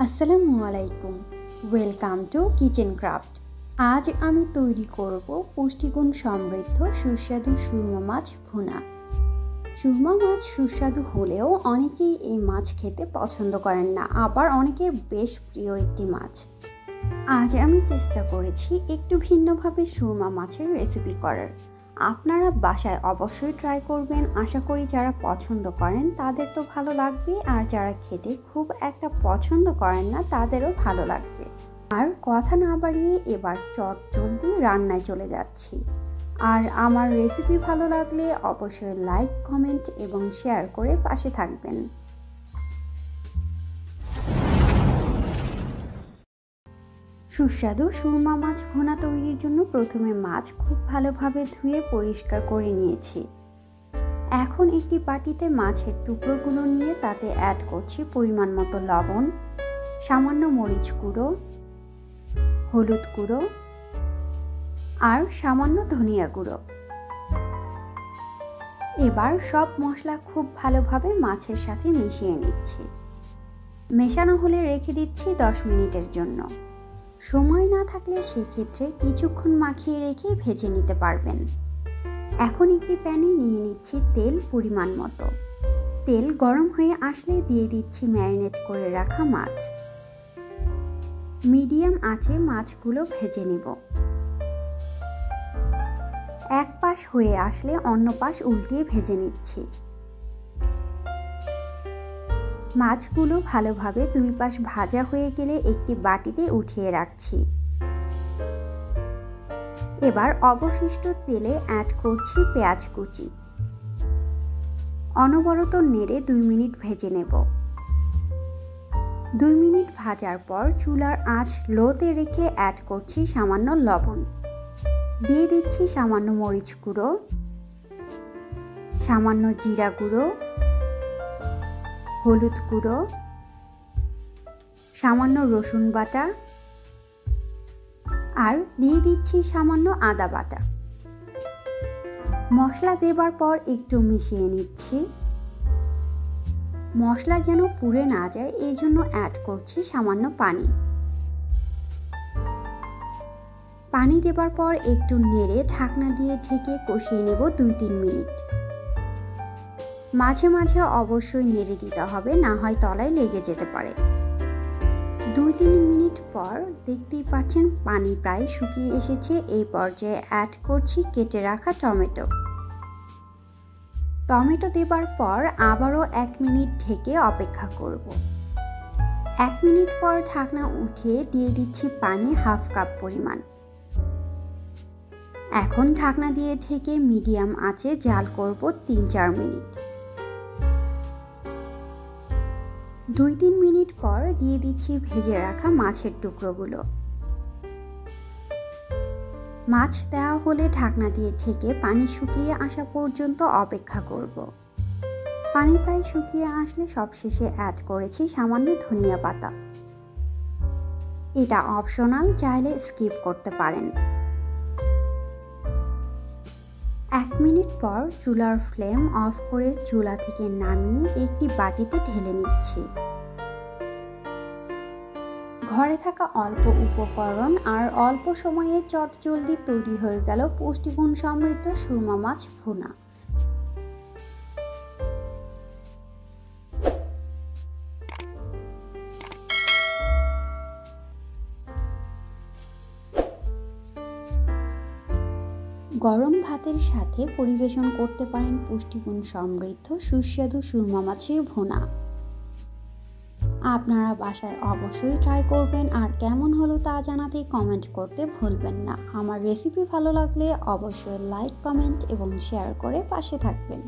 আসসালামু আলাইকুম, welcome to kitchen craft. আজ আমি তৈরি করব পুষ্টিগুণ সমৃদ্ধ সুস্বাদু সুরমা মাছ ভুনা। সুরমা মাছ সুস্বাদু হলেও অনেকেই এই মাছ খেতে পছন্দ করেন না, আবার অনেকের বেশ প্রিয় একটি মাছ। আজ আমি চেষ্টা করেছি একটু ভিন্নভাবে সুরমা মাছের রেসিপি করার। আপনারা বাসায় অবশ্যই ট্রাই করবেন। আশা করি যারা পছন্দ করেন তাদের তো ভালো লাগবে, আর যারা খেতে খুব একটা পছন্দ করেন না তাদেরও ভালো লাগবে। আর কথা না বাড়িয়ে এবার চটজলদি রান্নায় চলে যাচ্ছি। আর আমার রেসিপি ভালো লাগলে অবশ্যই লাইক, কমেন্ট এবং শেয়ার করে পাশে থাকবেন। সুস্বাদু সুরমা মাছ ভুনা তৈরির জন্য প্রথমে মাছ খুব ভালোভাবে ধুয়ে পরিষ্কার করে নিয়েছি। এখন একটি বাটিতে মাছের টুকরোগুলো নিয়ে তাতে অ্যাড করছি পরিমাণ মতো লবণ, সামান্য মরিচ গুঁড়ো, হলুদ গুঁড়ো আর সামান্য ধনিয়া গুঁড়ো। এবার সব মশলা খুব ভালোভাবে মাছের সাথে মিশিয়ে নিচ্ছি। মেশানো হলে রেখে দিচ্ছি 10 মিনিটের জন্য। সময় না থাকলে সেক্ষেত্রে কিছুক্ষণ মাখিয়ে রেখে ভেজে নিতে পারবেন। এখন একটি প্যানে নিয়ে নিচ্ছি তেল পরিমাণ মতো। তেল গরম হয়ে আসলে দিয়ে দিচ্ছি ম্যারিনেট করে রাখা মাছ। মিডিয়াম আঁচে মাছগুলো ভেজে নেব। এক পাশ হয়ে আসলে অন্য পাশ উল্টিয়ে ভেজে নিচ্ছি। মাছগুলো ভালোভাবে দুই পাশ ভাজা হয়ে গেলে একটি বাটিতে উঠিয়ে রাখছি। এবার অবশিষ্ট তেলে অ্যাড করছি পেঁয়াজ কুচি। অনবরত নেড়ে 2 মিনিট ভেজে নেব। 2 মিনিট ভাজার পর চুলার আঁচ লোতে রেখে অ্যাড করছি সামান্য লবণ। দিয়ে দিচ্ছি সামান্য মরিচ গুঁড়ো, সামান্য জিরা গুঁড়ো, হলুদ গুঁড়ো, সামান্য রসুন বাটা আর দিয়ে দিচ্ছি সামান্য আদা বাটা। মশলা দেবার পর একটু মিশিয়ে নিচ্ছি। মশলা যেন পুড়ে না যায় এই জন্য অ্যাড করছি সামান্য পানি। পানি দেবার পর একটু নেড়ে ঢাকনা দিয়ে ঢেকে কষিয়ে নেব 2-3 মিনিট। মাঝে মাঝে অবশ্যই নেড়ে দিতে হবে, না হয় তলায় লেগে যেতে পারে। 2-3 মিনিট পর দেখতেই পাচ্ছেন পানি প্রায় শুকিয়ে এসেছে। এই পর্যায়ে অ্যাড করছি কেটে রাখা টমেটো। টমেটো দেবার পর আবারও 1 মিনিট ঢেকে অপেক্ষা করব। 1 মিনিট পর ঢাকনা উঠিয়ে দিয়ে দিচ্ছি পানি 1/2 কাপ পরিমাণ। এখন ঢাকনা দিয়ে ঢেকে মিডিয়াম আঁচে জাল করব 3-4 মিনিট। 2-3 মিনিট পর দিয়ে দিচ্ছি ভেজে রাখা মাছের টুকরোগুলো। মাছ দেওয়া হলে ঢাকনা দিয়ে ঢেকে পানি শুকিয়ে আসা পর্যন্ত অপেক্ষা করব। পানি প্রায় শুকিয়ে আসলে সবশেষে অ্যাড করেছি সামান্য ধনিয়া পাতা। এটা অপশনাল, চাইলে স্কিপ করতে পারেন। 1 মিনিট পর চুলার ফ্লেম অফ করে চুলা থেকে নামিয়ে একটি বাটিতে ঢেলে নিচ্ছি। ঘরে থাকা অল্প উপকরণ আর অল্প সময়ে চটজলদি তৈরি হয়ে গেল পুষ্টিগুণ সমৃদ্ধ সুরমা মাছ ভুনা। গরম ভাতের সাথে পরিবেশন করতে পারেন পুষ্টিগুণ সমৃদ্ধ সুস্বাদু সুরমা মাছের ভুনা। আপনারা বাসায় অবশ্যই ট্রাই করবেন, আর কেমন হলো তা জানাতে কমেন্ট করতে ভুলবেন না। আমার রেসিপি ভালো লাগলে অবশ্যই লাইক, কমেন্ট এবং শেয়ার করে পাশে থাকবেন।